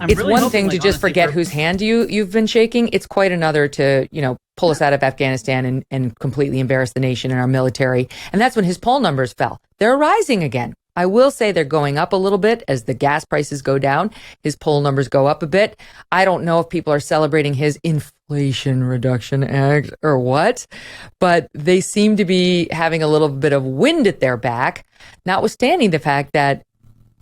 It's one thing to just forget whose hand you've been shaking. It's quite another to, pull us out of Afghanistan and completely embarrass the nation and our military. And that's when his poll numbers fell. They're rising again. I will say they're going up a little bit as the gas prices go down. His poll numbers go up a bit. I don't know if people are celebrating his Inflation Reduction Act or what, but they seem to be having a little bit of wind at their back, notwithstanding the fact that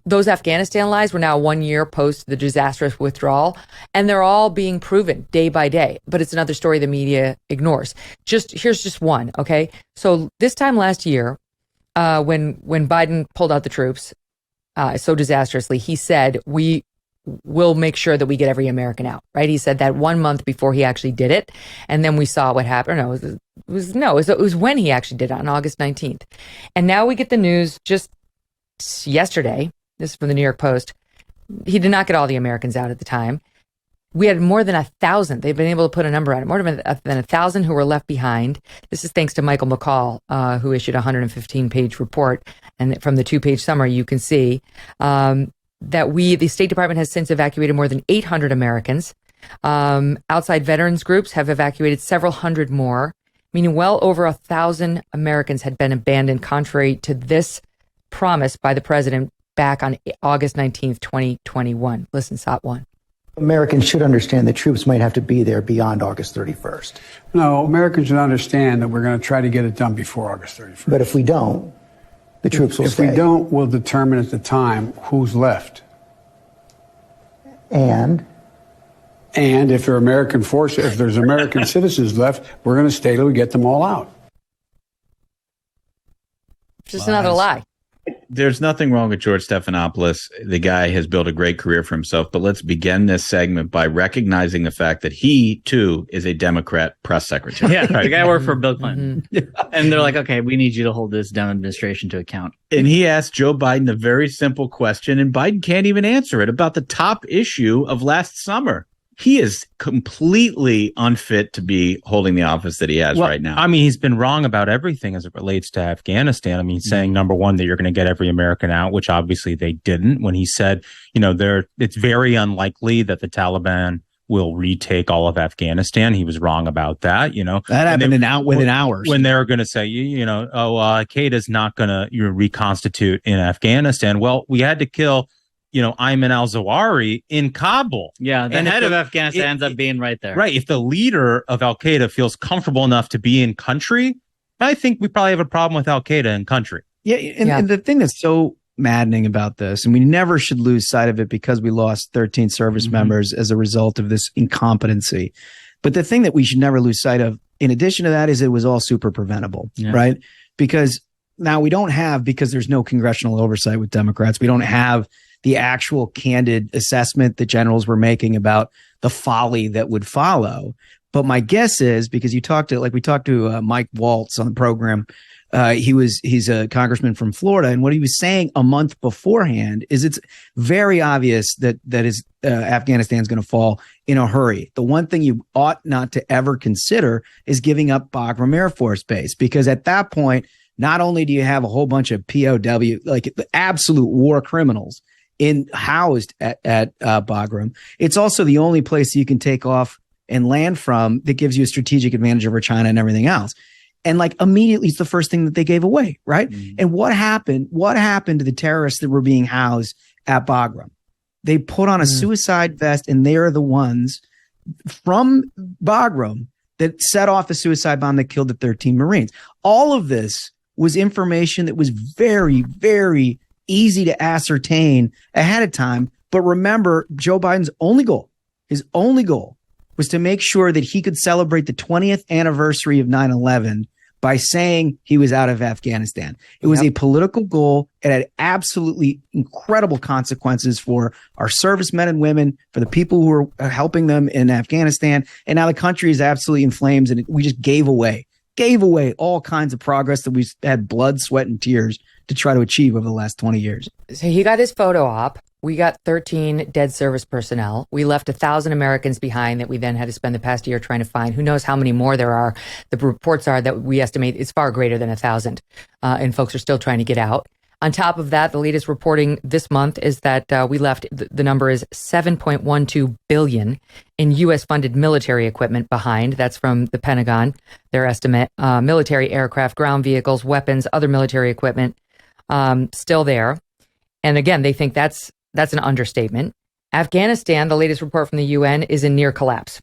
those Afghanistan lies were now 1 year post the disastrous withdrawal, and they're all being proven day by day. But it's another story the media ignores. Here's just one, okay? So this time last year, when Biden pulled out the troops so disastrously, he said, we will make sure that we get every American out, right? He said that 1 month before he actually did it. And then we saw what happened. It was when he actually did it, on August 19th. And now we get the news just yesterday. This is from the New York Post. He did not get all the Americans out at the time. We had more than 1,000. They've been able to put a number on it. More than 1,000 who were left behind. This is thanks to Michael McCall, who issued a 115-page report. And from the 2-page summary, you can see that the State Department has since evacuated more than 800 Americans. Outside veterans groups have evacuated several hundred more, meaning well over 1,000 Americans had been abandoned, contrary to this promise by the president back on August 19th, 2021. Listen, SOT 1. Americans should understand that troops might have to be there beyond August 31st. No, Americans should understand that we're going to try to get it done before August 31st. But if we don't, the troops will stay. If we don't, we'll determine at the time who's left. And if there are American forces, if there's American citizens left, we're going to stay till we get them all out. Just another lie. There's nothing wrong with George Stephanopoulos. The guy has built a great career for himself. But let's begin this segment by recognizing the fact that he, too, is a Democrat press secretary. Yeah, the guy worked for Bill Clinton. Mm-hmm. And they're like, okay, we need you to hold this Dem administration to account. And he asked Joe Biden a very simple question, and Biden can't even answer it, about the top issue of last summer. He is completely unfit to be holding the office that he has right now. I mean, he's been wrong about everything as it relates to Afghanistan. I mean, saying, number one, that you're going to get every American out, which obviously they didn't, when he said, it's very unlikely that the Taliban will retake all of Afghanistan. He was wrong about that, That happened within hours. When they're going to say, Al-Qaeda's not going to reconstitute in Afghanistan. Well, we had to kill Ayman al-Zawahiri in Kabul. Yeah, the head of Afghanistan ends up being right there. Right. If the leader of al-Qaeda feels comfortable enough to be in country, I think we probably have a problem with al-Qaeda in country. Yeah, and the thing that's so maddening about this, and we never should lose sight of it because we lost 13 service members as a result of this incompetency. But the thing that we should never lose sight of, in addition to that, is it was all super preventable, right? Because now we don't have, because there's no congressional oversight with Democrats, we don't have the actual candid assessment that generals were making about the folly that would follow. But my guess is, because we talked to Mike Waltz on the program, he's a congressman from Florida, and what he was saying a month beforehand is it's very obvious that Afghanistan is going to fall in a hurry. The one thing you ought not to ever consider is giving up Bagram Air Force Base, because at that point, not only do you have a whole bunch of POW, like absolute war criminals, housed at Bagram, it's also the only place you can take off and land from that gives you a strategic advantage over China and everything else. And immediately it's the first thing that they gave away, right? Mm-hmm. And what happened to the terrorists that were being housed at Bagram? They put on a suicide vest, and they are the ones from Bagram that set off the suicide bomb that killed the 13 Marines. All of this was information that was very, very easy to ascertain ahead of time. But remember, Joe Biden's his only goal was to make sure that he could celebrate the 20th anniversary of 9/11 by saying he was out of Afghanistan. It was a political goal. It had absolutely incredible consequences for our servicemen and women, for the people who were helping them in Afghanistan. And now the country is absolutely in flames, and we just gave away all kinds of progress that we had blood, sweat, and tears to try to achieve over the last 20 years. So he got his photo op. We got 13 dead service personnel. We left 1,000 Americans behind that we then had to spend the past year trying to find. Who knows how many more there are. The reports are that we estimate it's far greater than 1,000, and folks are still trying to get out. On top of that, the latest reporting this month is that we left, the number is $7.12 billion in U.S. funded military equipment behind. That's from the Pentagon, their estimate. Military aircraft, ground vehicles, weapons, other military equipment still there. And again, they think that's an understatement. Afghanistan, the latest report from the UN, is in near collapse.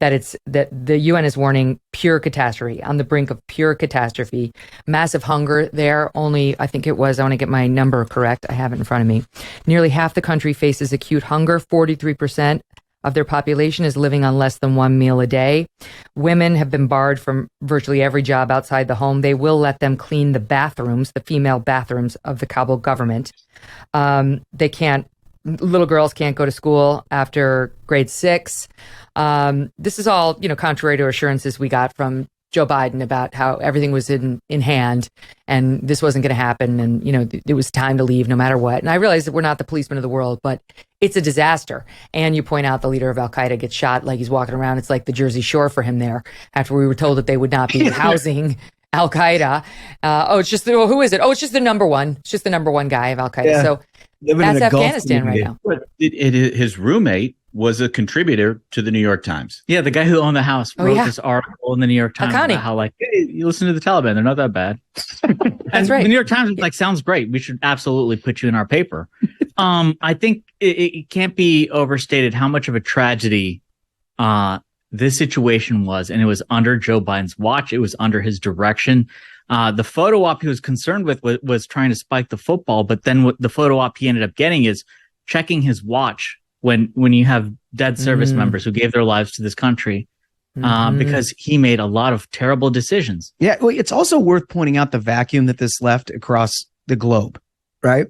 That the UN is warning pure catastrophe, on the brink of pure catastrophe. Massive hunger there. Only, I think it was, I want to get my number correct. I have it in front of me. Nearly half the country faces acute hunger. 43% of their population is living on less than one meal a day. Women have been barred from virtually every job outside the home. They will let them clean the bathrooms, the female bathrooms of the Kabul government. Little girls can't go to school after grade 6. This is all, contrary to assurances we got from Joe Biden about how everything was in hand and this wasn't going to happen. And, it was time to leave no matter what. And I realize that we're not the policemen of the world, but it's a disaster. And you point out the leader of Al-Qaeda gets shot like he's walking around. It's like the Jersey Shore for him there after we were told that they would not be housing Al-Qaeda. Who is it? Oh, it's just the number one. It's just the number one guy of Al-Qaeda. Yeah. So that's Afghanistan right now. His roommate was a contributor to the New York Times. Yeah, the guy who owned the house wrote this article in the New York Times about how, hey, you listen to the Taliban, they're not that bad. That's right. The New York Times was sounds great. We should absolutely put you in our paper. I think it can't be overstated how much of a tragedy this situation was, and it was under Joe Biden's watch. It was under his direction. The photo op he was concerned with was trying to spike the football, but then what the photo op he ended up getting is checking his watch when you have dead service members who gave their lives to this country, because he made a lot of terrible decisions. Yeah, well, it's also worth pointing out the vacuum that this left across the globe, right?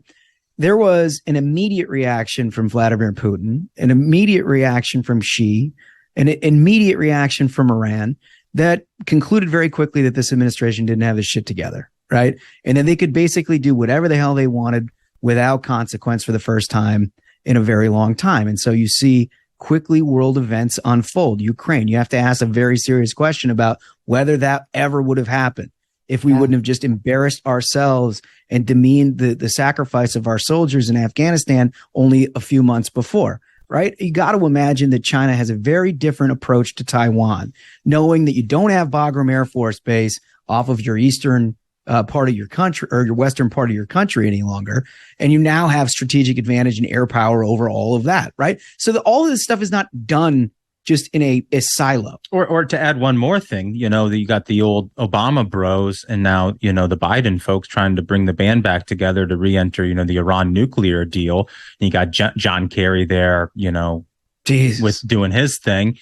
There was an immediate reaction from Vladimir Putin, an immediate reaction from Xi, an immediate reaction from Iran that concluded very quickly that this administration didn't have this shit together, right? And then they could basically do whatever the hell they wanted without consequence for the first time in a very long time. And so you see quickly world events unfold. Ukraine, you have to ask a very serious question about whether that ever would have happened if we wouldn't have just embarrassed ourselves and demeaned the sacrifice of our soldiers in Afghanistan only a few months before. Right? You got to imagine that China has a very different approach to Taiwan, knowing that you don't have Bagram Air Force Base off of your eastern part of your country or your western part of your country any longer. And you now have strategic advantage and air power over all of that. Right. So all of this stuff is not done just in a silo. Or to add one more thing, you got the old Obama bros and now, the Biden folks trying to bring the band back together to re-enter, the Iran nuclear deal. And you got John Kerry there, with doing his thing.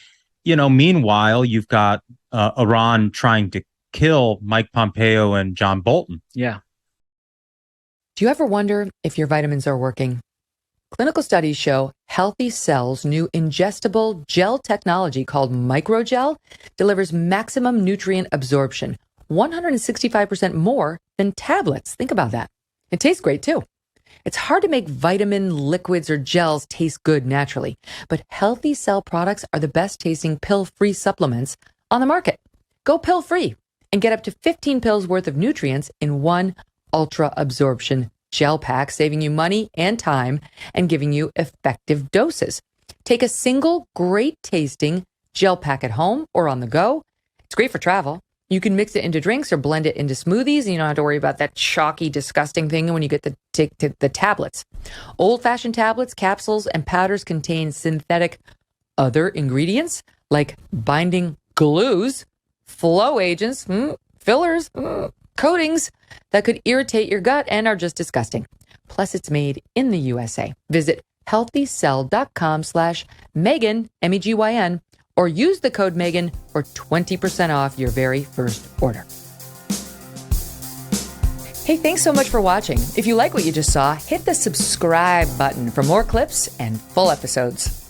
Meanwhile, you've got Iran trying to kill Mike Pompeo and John Bolton. Yeah. Do you ever wonder if your vitamins are working? Clinical studies show Healthy Cell's new ingestible gel technology called microgel delivers maximum nutrient absorption, 165% more than tablets. Think about that. It tastes great too. It's hard to make vitamin liquids or gels taste good naturally, but Healthy Cell products are the best tasting pill-free supplements on the market. Go pill-free and get up to 15 pills worth of nutrients in one ultra absorption gel pack, saving you money and time and giving you effective doses. Take a single great tasting gel pack at home or on the go. It's great for travel. You can mix it into drinks or blend it into smoothies, and you don't have to worry about that chalky, disgusting thing when you get the tablets. Old-fashioned tablets, capsules, and powders contain synthetic other ingredients like binding glues, flow agents, fillers, coatings that could irritate your gut and are just disgusting. Plus, it's made in the USA. Visit healthycell.com/Megyn, Megyn, or use the code Megyn for 20% off your very first order. Hey, thanks so much for watching. If you like what you just saw, hit the subscribe button for more clips and full episodes.